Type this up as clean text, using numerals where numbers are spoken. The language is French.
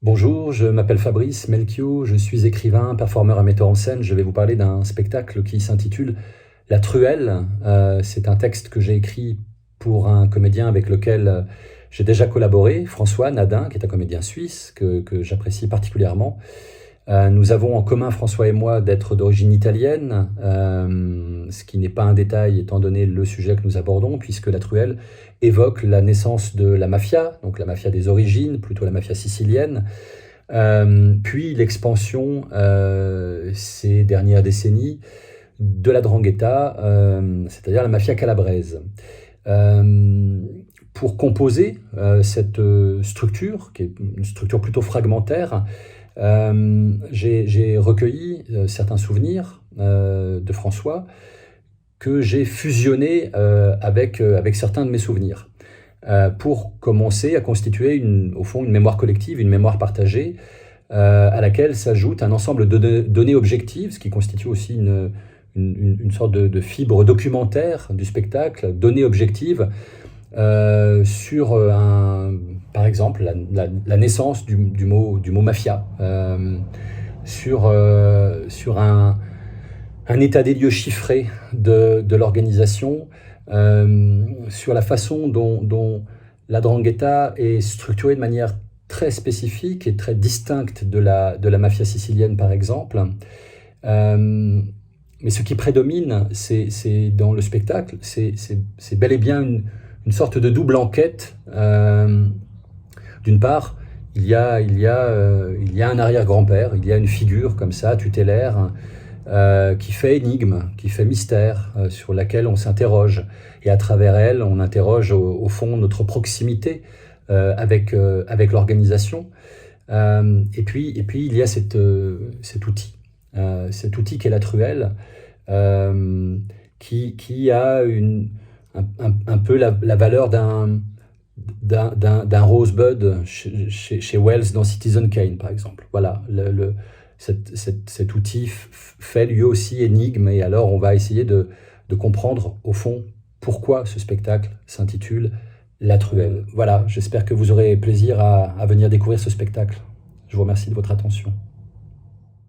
Bonjour, je m'appelle Fabrice Melchior, je suis écrivain, performeur et metteur en scène. Je vais vous parler d'un spectacle qui s'intitule La Truelle. C'est un texte que j'ai écrit pour un comédien avec lequel j'ai déjà collaboré, François Nadin, qui est un comédien suisse que j'apprécie particulièrement. Nous avons en commun, François et moi, d'être d'origine italienne, ce qui n'est pas un détail étant donné le sujet que nous abordons, puisque La Truelle évoque la naissance de la mafia, donc la mafia des origines, plutôt la mafia sicilienne, puis l'expansion ces dernières décennies de la 'ndrangheta, c'est-à-dire la mafia calabraise. Pour composer cette structure, qui est une structure plutôt fragmentaire, j'ai recueilli certains souvenirs de François que j'ai fusionnés avec certains de mes souvenirs pour commencer à constituer au fond une mémoire collective, une mémoire partagée à laquelle s'ajoute un ensemble de données objectives, ce qui constitue aussi une sorte de fibre documentaire du spectacle, données objectives sur par exemple la naissance du mot mafia, sur un état des lieux chiffré de l'organisation, sur la façon dont la 'ndrangheta est structurée de manière très spécifique et très distincte de la mafia sicilienne par exemple. Mais ce qui prédomine, c'est dans le spectacle, c'est bel et bien une sorte de double enquête. D'une part, il y a un arrière-grand-père, il y a une figure comme ça, tutélaire, qui fait énigme, qui fait mystère, sur laquelle on s'interroge. Et à travers elle, on interroge au fond notre proximité avec l'organisation. Et puis il y a cet outil qu'est la truelle, qui a un peu la valeur d'un rosebud chez Wells dans Citizen Kane, par exemple. Voilà, cet outil fait lui aussi énigme, et alors on va essayer de comprendre, au fond, pourquoi ce spectacle s'intitule La Truelle. Voilà, j'espère que vous aurez plaisir à venir découvrir ce spectacle. Je vous remercie de votre attention.